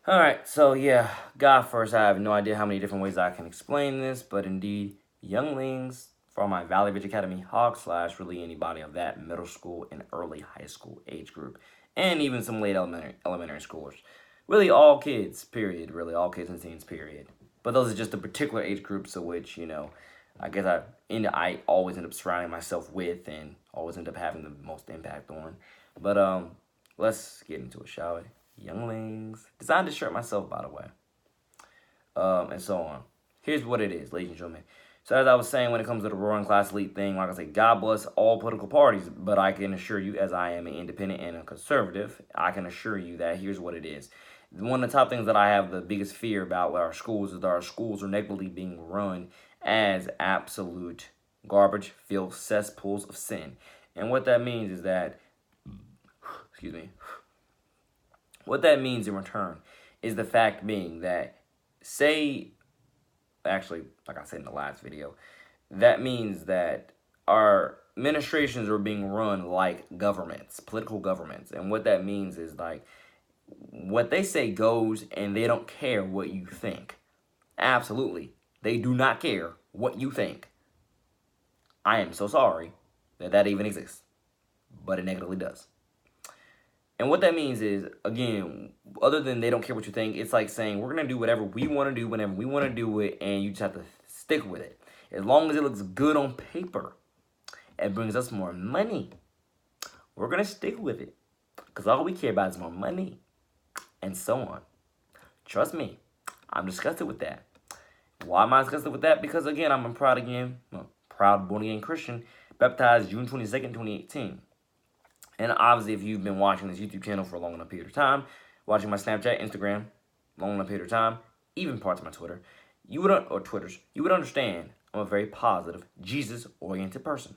Alright, so yeah, God first, I have no idea how many different ways I can explain this, but indeed, younglings from my Valley Ridge Academy Hawk slash really anybody of that middle school and early high school age group, and even some late elementary schoolers. Really all kids, period. Really all kids and teens, period. But those are just the particular age groups of which, I guess I always end up surrounding myself with and always end up having the most impact on. But let's get into it, shall we? Younglings. Designed this shirt myself, by the way. And so on. Here's what it is, ladies and gentlemen. So as I was saying, when it comes to the ruling class elite thing, like I say, God bless all political parties, but I can assure you, as I am an independent and a conservative, I can assure you that here's what it is. One of the top things that I have the biggest fear about with our schools is that our schools are negatively being run as absolute garbage filled cesspools of sin. And what that means is that, excuse me, what that means in return is the fact being that, say, actually, like I said in the last video, that means that our administrations are being run like governments, political governments. And what that means is like what they say goes and they don't care what you think. Absolutely. They do not care what you think. I am so sorry that that even exists, but it negatively does. And what that means is, again, other than they don't care what you think, it's like saying we're going to do whatever we want to do whenever we want to do it, and you just have to stick with it. As long as it looks good on paper, it brings us more money, we're going to stick with it. Because all we care about is more money, and so on. Trust me, I'm disgusted with that. Why am I disgusted with that? Because, again, I'm a proud born-again Christian, baptized June 22nd, 2018. And obviously, if you've been watching this YouTube channel for a long enough period of time, watching my Snapchat, Instagram, long enough period of time, even parts of my Twitter, you would understand I'm a very positive, Jesus-oriented person.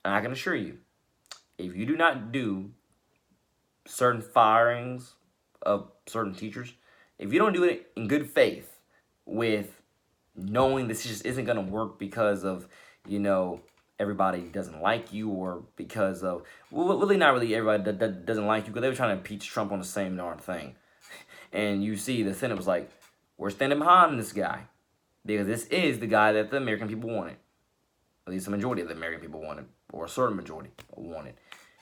And I can assure you, if you do not do certain firings of certain teachers, if you don't do it in good faith with knowing this just isn't going to work because of, everybody doesn't like you, or because of, well, really not really everybody that doesn't like you, because they were trying to impeach Trump on the same darn thing. And you see the Senate was like, we're standing behind this guy, because this is the guy that the American people wanted. At least the majority of the American people wanted, or a certain majority wanted,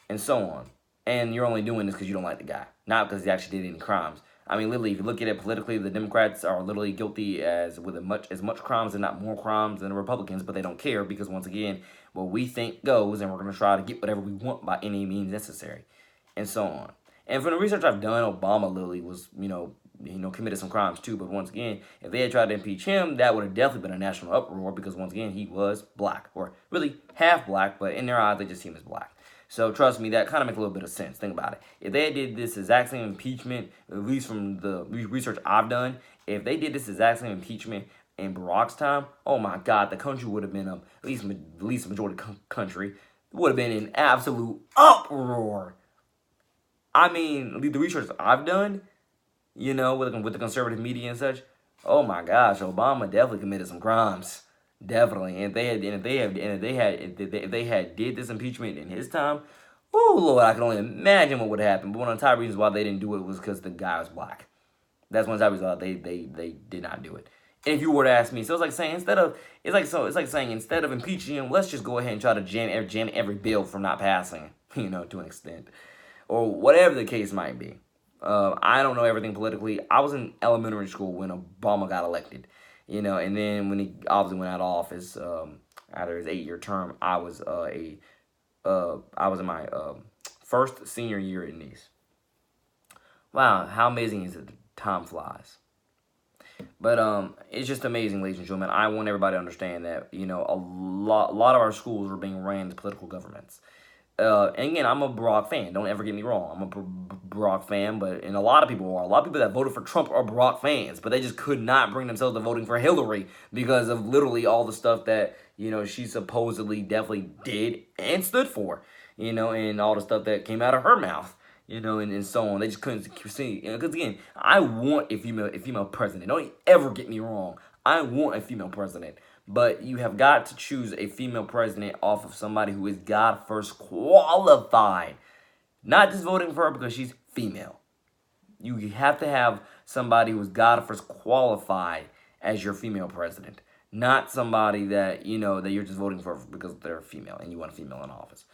and so on. And you're only doing this because you don't like the guy, not because he actually did any crimes. I mean, literally, if you look at it politically, the Democrats are literally guilty as much crimes and not more crimes than the Republicans, but they don't care because, once again, what we think goes, and we're going to try to get whatever we want by any means necessary, and so on. And from the research I've done, Obama literally was, committed some crimes too. But once again, if they had tried to impeach him, that would have definitely been a national uproar because, once again, he was black, or really half black, but in their eyes, they just see him as black. So trust me, that kind of makes a little bit of sense. Think about it. If they did this exact same impeachment, at least from the research I've done, if they did this exact same impeachment in Barack's time, oh my God, the country would have been, at least majority country, would have been in absolute uproar. I mean, the research I've done, with the conservative media and such, oh my gosh, Obama definitely committed some crimes. Definitely. And if they had did this impeachment in his time, oh Lord, I can only imagine what would happen. But one of the top reasons why they didn't do it was because the guy was black. That's one of the top reasons why they did not do it. And if you were to ask me, so it's like saying instead of impeaching him, let's just go ahead and try to jam every bill from not passing, to an extent, or whatever the case might be. I don't know everything politically. I was in elementary school when Obama got elected, and then when he obviously went out of office, after his 8-year term, I was in my first senior year at Nice. Wow, how amazing is it? Time flies. But it's just amazing, ladies and gentlemen. I want everybody to understand that a lot of our schools are being ran as political governments. And again, I'm a Barack fan. Don't ever get me wrong. I'm a Barack fan, and a lot of people are. A lot of people that voted for Trump are Barack fans, but they just could not bring themselves to voting for Hillary because of literally all the stuff that, she supposedly definitely did and stood for, and all the stuff that came out of her mouth, and so on. They just couldn't see, because again, I want a female president. Don't ever get me wrong. I want a female president. But you have got to choose a female president off of somebody who is God first qualified. Not just voting for her because she's female. You have to have somebody who's God first qualified as your female president, not somebody that that you're just voting for because they're female and you want a female in office.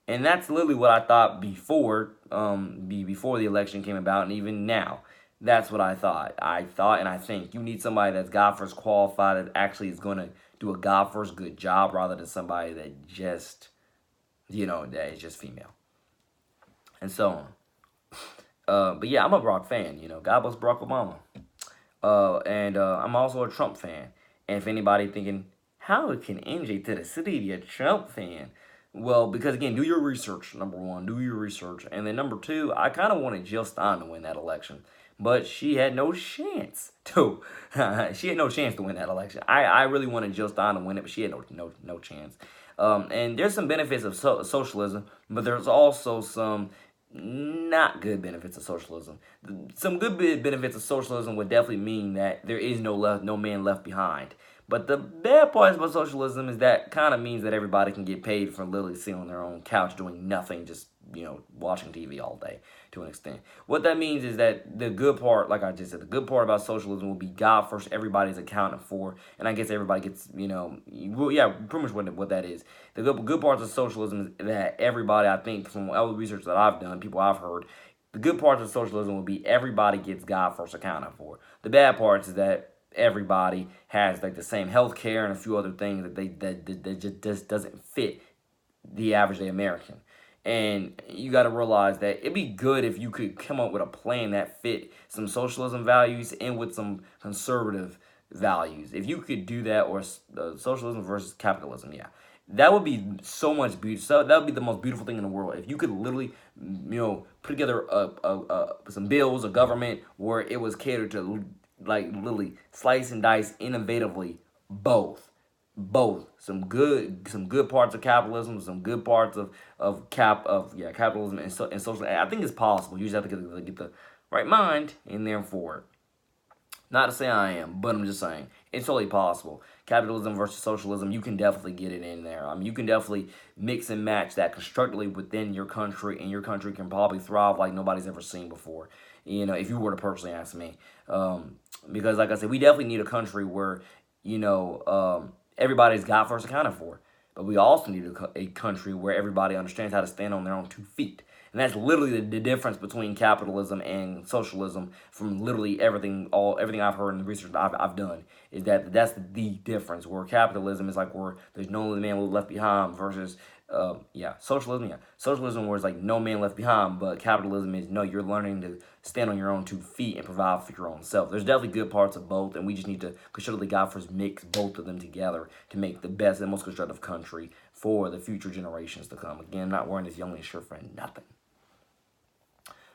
And that's literally what I thought before the election came about, and even now, that's what I thought. I thought, and I think you need somebody that's God first qualified that actually is going to do a God first good job, rather than somebody that just that is just female, and so on. But yeah, I'm a Barack fan. God bless Barack Obama. And I'm also a Trump fan. And if anybody thinking, how can NJ to the city be a Trump fan? Well, because again, do your research. Number one, do your research, and then number two, I kind of wanted Jill Stein to win that election, but she had no chance to. She had no chance to win that election. I really wanted Jill Stein to win it, but she had no chance. And there's some benefits of socialism, but there's also some not good benefits of socialism. Some good benefits of socialism would definitely mean that there is no man left behind. But the bad part about socialism is that kind of means that everybody can get paid for literally sitting on their own couch doing nothing, just watching TV all day to an extent. What that means is that the good part, like I just said, the good part about socialism will be God first, everybody's accounted for, and I guess everybody gets, well, yeah, pretty much what that is. The good parts of socialism is that everybody, I think, from all the research that I've done, people I've heard, the good parts of socialism will be everybody gets God first accounted for. The bad parts is that everybody has like the same health care and a few other things that just doesn't fit the average day American. And you got to realize that it'd be good if you could come up with a plan that fit some socialism values and with some conservative values. If you could do that, or socialism versus capitalism, yeah, that would be so much beautiful. So that would be the most beautiful thing in the world. If you could literally, put together some bills, a government where it was catered to like literally slice and dice innovatively both some good parts of capitalism, some good parts of capitalism and social. I think it's possible. You just have to get the right mind in there for it. Not to say I am, but I'm just saying it's totally possible. Capitalism versus socialism, you can definitely get it in there. I mean, you can definitely mix and match that constructively within your country, and your country can probably thrive like nobody's ever seen before. If you were to personally ask me, because like I said, we definitely need a country where everybody's got first accounted for, but we also need a country where everybody understands how to stand on their own 2 feet. And that's literally the difference between capitalism and socialism. From literally everything I've heard in the research I've done is that's the difference. Where capitalism is like where there's no man left behind versus socialism where it's like no man left behind, but capitalism is no, you're learning to stand on your own 2 feet and provide for your own self. There's definitely good parts of both, and we just need to constructively God first mix both of them together to make the best and most constructive country for the future generations to come. Again, I'm not wearing this Youngling shirt for nothing.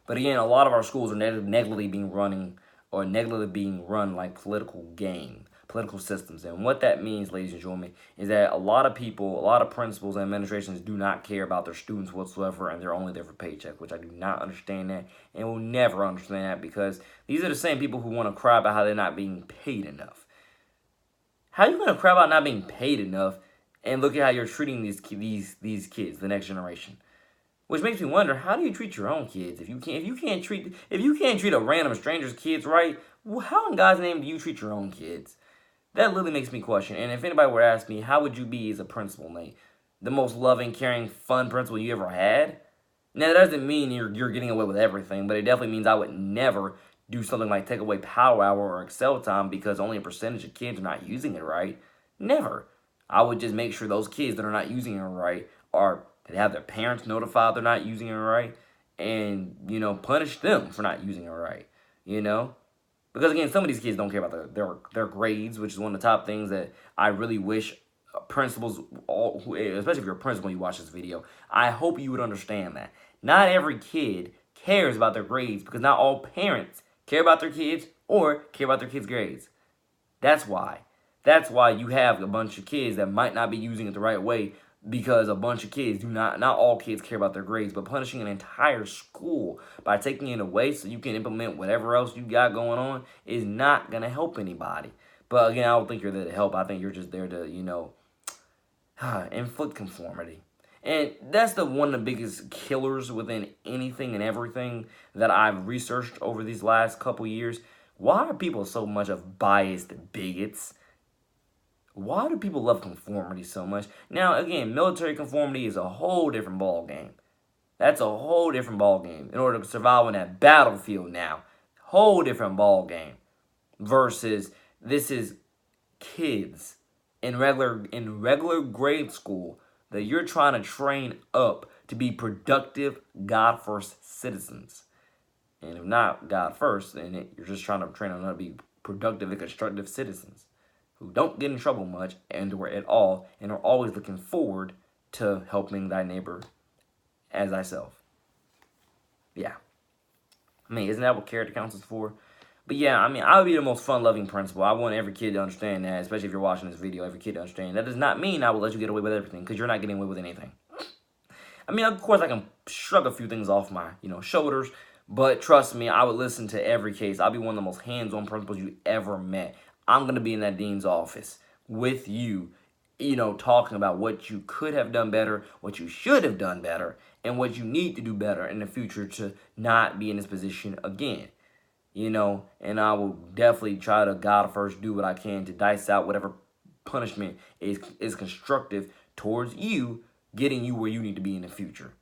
But again, a lot of our schools are negatively being run like political systems. And what that means, ladies and gentlemen, is that a lot of people, a lot of principals and administrations do not care about their students whatsoever, and they're only there for paycheck, which I do not understand that and will never understand that, because these are the same people who want to cry about how they're not being paid enough. How are you going to cry about not being paid enough and look at how you're treating these kids, the next generation? Which makes me wonder, how do you treat your own kids? If you can't treat a random stranger's kids right, how in God's name do you treat your own kids? That literally makes me question. And if anybody were to ask me, how would you be as a principal, Nate? The most loving, caring, fun principal you ever had? Now, that doesn't mean you're getting away with everything, but it definitely means I would never do something like take away Power Hour or Excel time because only a percentage of kids are not using it right. Never. I would just make sure those kids that are not using it right are to have their parents notified they're not using it right, and punish them for not using it right. Because again, some of these kids don't care about their grades, which is one of the top things that I really wish principals, especially if you're a principal and you watch this video, I hope you would understand that not every kid cares about their grades, because not all parents care about their kids or care about their kids' grades. That's why you have a bunch of kids that might not be using it the right way, because a bunch of kids not all kids care about their grades. But punishing an entire school by taking it away so you can implement whatever else you got going on is not going to help anybody. But again, I don't think you're there to help. I think you're just there to, inflict conformity. And that's one of the biggest killers within anything and everything that I've researched over these last couple years. Why are people so much of biased bigots? Why do people love conformity so much? Now, again, military conformity is a whole different ball game. That's a whole different ball game. In order to survive on that battlefield now, whole different ball game. Versus this is kids in regular grade school that you're trying to train up to be productive God first citizens. And if not God first, then you're just trying to train them to be productive and constructive citizens who don't get in trouble much and or at all and are always looking forward to helping thy neighbor as thyself. Yeah. I mean, isn't that what character counts is for? But yeah, I mean, I would be the most fun-loving principal. I want every kid to understand that, especially if you're watching this video, every kid to understand. That does not mean I will let you get away with everything, because you're not getting away with anything. I mean, of course, I can shrug a few things off my, shoulders, but trust me, I would listen to every case. I'll be one of the most hands-on principals you ever met. I'm going to be in that dean's office with you, talking about what you could have done better, what you should have done better, and what you need to do better in the future to not be in this position again. And I will definitely try to God first do what I can to dice out whatever punishment is constructive towards you, getting you where you need to be in the future.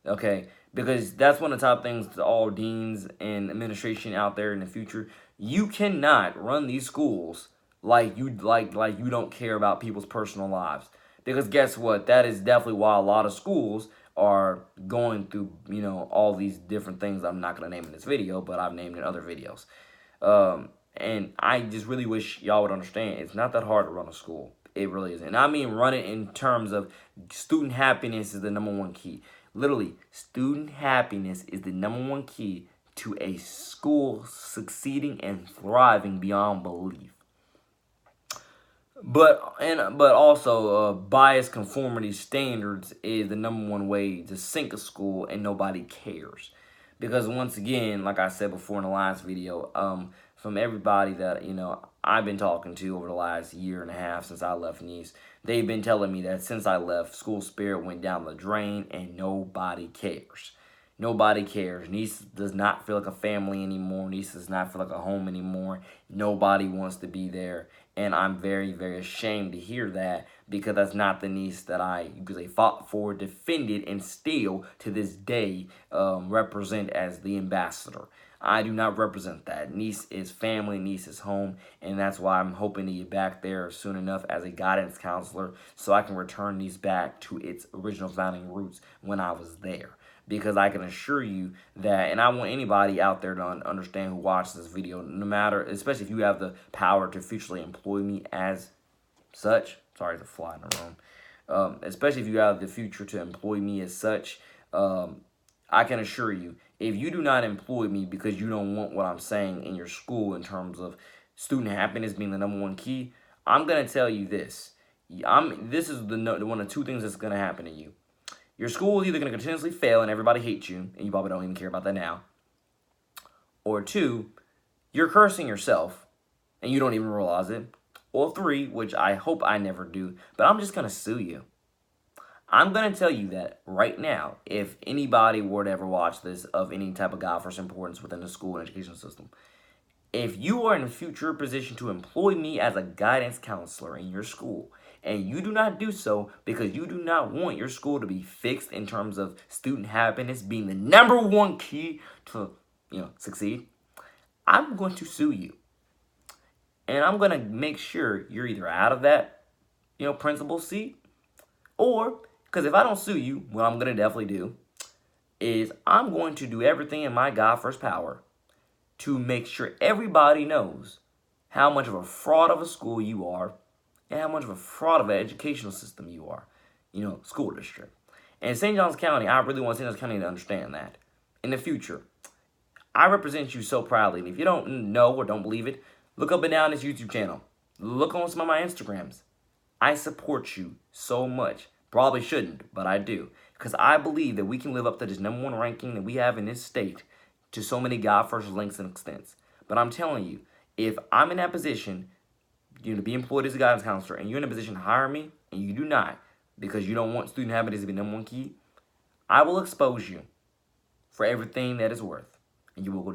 Okay, because that's one of the top things to all deans and administration out there in the future. You cannot run these schools like you don't care about people's personal lives. Because guess what? That is definitely why a lot of schools are going through, all these different things I'm not going to name in this video, but I've named in other videos. And I just really wish y'all would understand, it's not that hard to run a school. It really isn't. And I mean run it in terms of student happiness is the number one key. Literally, student happiness is the number one key to a school succeeding and thriving beyond belief. But also bias conformity standards is the number one way to sink a school, and nobody cares. Because once again, like I said before in the last video, from everybody that I've been talking to over the last year and a half since I left Nice, they've been telling me that since I left, school spirit went down the drain and nobody cares. Nobody cares. Nice does not feel like a family anymore. Nice does not feel like a home anymore. Nobody wants to be there. And I'm very, very ashamed to hear that, because that's not the Nice that I fought for, defended, and still to this day represent as the ambassador. I do not represent that. Nice is family, Nice is home, and that's why I'm hoping to get back there soon enough as a guidance counselor so I can return Nice back to its original founding roots when I was there. Because I can assure you that, and I want anybody out there to understand who watches this video, no matter, especially if you have the power to futurely employ me as such. Sorry, the fly in the room. Especially if you have the future to employ me as such, I can assure you, if you do not employ me because you don't want what I'm saying in your school in terms of student happiness being the number one key, I'm going to tell you this. This is one of two things that's going to happen to you. Your school is either going to continuously fail and everybody hates you, and you probably don't even care about that now. Or two, you're cursing yourself, and you don't even realize it. Or three, which I hope I never do, but I'm just going to sue you. I'm going to tell you that right now, if anybody were to ever watch this of any type of God first importance within the school and education system, if you are in a future position to employ me as a guidance counselor in your school, and you do not do so because you do not want your school to be fixed in terms of student happiness being the number one key to, succeed, I'm going to sue you. And I'm going to make sure you're either out of that, principal seat, or, because if I don't sue you, what I'm going to definitely do is I'm going to do everything in my God first power to make sure everybody knows how much of a fraud of a school you are, and how much of a fraud of an educational system you are, school district. And St. Johns County, I really want St. Johns County to understand that. In the future, I represent you so proudly. And if you don't know or don't believe it, look up and down this YouTube channel. Look on some of my Instagrams. I support you so much. Probably shouldn't, but I do. Because I believe that we can live up to this number one ranking that we have in this state to so many God first lengths and extents. But I'm telling you, if I'm in that position, to be employed as a guidance counselor, and you're in a position to hire me, and you do not, because you don't want student happiness to be number one key, I will expose you for everything that is worth, and you will go down.